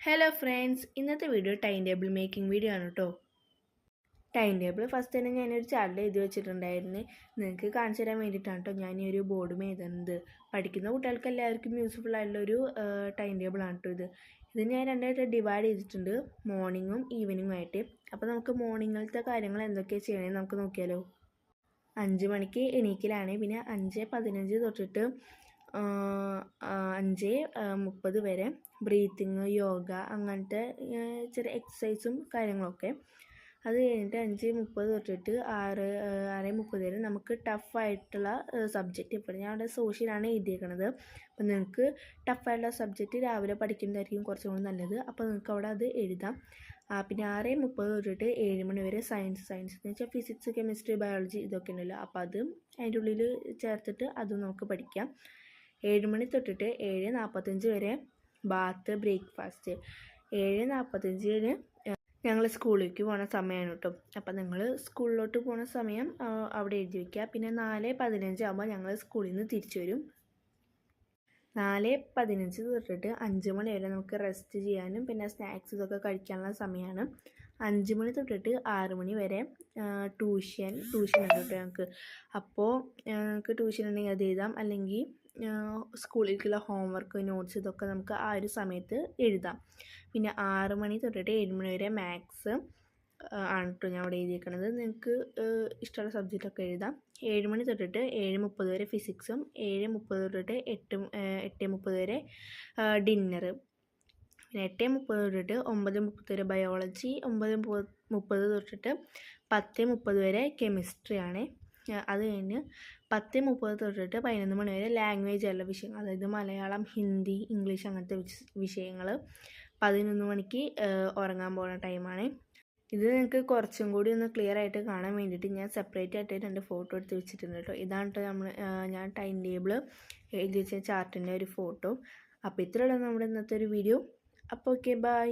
Hello friends, ഇന്നത്തെ video time table making video ആണ് കേട്ടോ. ടൈം ടേബിൾ ഫസ്റ്റ് തന്നെ ഞാനൊരു ചാർട്ടിൽ എഴുതി വെച്ചിട്ടുണ്ടായിരുന്നു. നിങ്ങൾക്ക് കാണിച്ചു തരാൻ വേണ്ടിയിട്ടാണ് കേട്ടോ ഞാൻ ഈ ഒരു ബോർഡും എഴുതുന്നത്. പഠിക്കുന്ന കുട്ടികൾക്ക് എല്ലാവർക്കും യൂസ്ഫുൾ ആയിട്ടുള്ളൊരു ടൈം ടേബിളാണ് കേട്ടോ ഇത് ഞാൻ രണ്ടായിട്ട് ഡിവൈഡ് ചെയ്തിട്ടുണ്ട്, മോർണിംഗും ഈവനിങ്ങും ആയിട്ട്. അപ്പോൾ നമുക്ക് മോർണിംഗിലത്തെ കാര്യങ്ങൾ എന്തൊക്കെയാണ് ചെയ്യണമെന്ന് നമുക്ക് നോക്കിയാലോ. 5 മണിക്ക് എണീക്കലാണ്. പിന്നെ 5:15 തൊട്ടിട്ട് 5:30 വരെ ബ്രീത്തിങ്, യോഗ, അങ്ങനത്തെ ചെറിയ എക്സസൈസും കാര്യങ്ങളൊക്കെ. അത് കഴിഞ്ഞിട്ട് 5:30 തൊട്ടിട്ട് 6:30 വരെ നമുക്ക് ടഫായിട്ടുള്ള സബ്ജക്റ്റ്. ഇപ്പോൾ ഞാൻ അവിടെ സോഷ്യലാണ് എഴുതിയേക്കണത്. അപ്പോൾ നിങ്ങൾക്ക് ടഫായിട്ടുള്ള സബ്ജക്റ്റ് രാവിലെ പഠിക്കുന്നതായിരിക്കും കുറച്ചും കൂടി നല്ലത്. അപ്പോൾ നിങ്ങൾക്ക് അവിടെ അത് എഴുതാം. പിന്നെ 6:30 തൊട്ടിട്ട് 7 മണി വരെ സയൻസ് എന്ന് വെച്ചാൽ ഫിസിക്സ്, കെമിസ്ട്രി, ബയോളജി ഇതൊക്കെ ഉണ്ടല്ലോ. അപ്പോൾ അത് അതിൻ്റെ ഉള്ളിൽ ചേർത്തിട്ട് അതും നമുക്ക് പഠിക്കാം. 7 മണി തൊട്ടിട്ട് 7:45 വരെ ബാത്ത്, ബ്രേക്ക്ഫാസ്റ്റ്. 7:45 ഞങ്ങൾ സ്കൂളിലേക്ക് പോകുന്ന സമയമാണ് കേട്ടോ. അപ്പം നിങ്ങൾ സ്കൂളിലോട്ട് പോകുന്ന സമയം അവിടെ എഴുതി വയ്ക്കുക. പിന്നെ 4:15 ആകുമ്പോൾ ഞങ്ങൾ സ്കൂളിൽ നിന്ന് തിരിച്ചു വരും. 4:15 തൊട്ടിട്ട് 5 മണി വരെ നമുക്ക് റെസ്റ്റ് ചെയ്യാനും പിന്നെ സ്നാക്സ് ഇതൊക്കെ കഴിക്കാനുള്ള സമയമാണ്. 5 മണി തൊട്ടിട്ട് 6 മണി വരെ ട്യൂഷൻ ഉണ്ട് കേട്ടോ ഞങ്ങൾക്ക്. അപ്പോൾ ഞങ്ങൾക്ക് ട്യൂഷൻ ഉണ്ടെങ്കിൽ അത് എഴുതാം, അല്ലെങ്കിൽ സ്കൂളിലേക്കുള്ള ഹോംവർക്ക്, നോട്ട്സ് ഇതൊക്കെ നമുക്ക് ആ ഒരു സമയത്ത് എഴുതാം. പിന്നെ 6 മണി തൊട്ടിട്ട് 7 മണി വരെ മാത്സ് ആണ് കേട്ടോ ഞാൻ അവിടെ എഴുതിയിരിക്കുന്നത്. നിങ്ങൾക്ക് ഇഷ്ടമുള്ള സബ്ജക്റ്റൊക്കെ എഴുതാം. 7 മണി തൊട്ടിട്ട് 7:30 വരെ ഫിസിക്സും, 7:30 തൊട്ടിട്ട് 8:30 വരെ ഡിന്നർ. പിന്നെ 8:30 തൊട്ടിട്ട് 9:30 വരെ ബയോളജി, 9:30 തൊട്ടിട്ട് 10:30 വരെ കെമിസ്ട്രി ആണ്. അത് കഴിഞ്ഞ് 10:30 തൊട്ടിട്ട് 11 മണി വരെ ലാംഗ്വേജ് ഉള്ള വിഷയങ്ങൾ, അതായത് മലയാളം, ഹിന്ദി, ഇംഗ്ലീഷ് അങ്ങനത്തെ വിഷയങ്ങൾ. 11 മണിക്ക് ഉറങ്ങാൻ പോകുന്ന ടൈമാണ്. ഇത് നിങ്ങൾക്ക് കുറച്ചും കൂടി ഒന്ന് ക്ലിയർ ആയിട്ട് കാണാൻ വേണ്ടിയിട്ട് ഞാൻ സെപ്പറേറ്റ് ആയിട്ട് 2 ഫോട്ടോ എടുത്ത് വെച്ചിട്ടുണ്ട് കേട്ടോ. ഇതാണ് കേട്ടോ ഞാൻ ടൈം ടേബിൾ എഴുതി വെച്ച ചാർട്ടിൻ്റെ ഒരു ഫോട്ടോ. അപ്പോൾ ഇത്രയുള്ള നമ്മുടെ ഇന്നത്തെ ഒരു വീഡിയോ. അപ്പോൾ ഓക്കെ, ബൈ.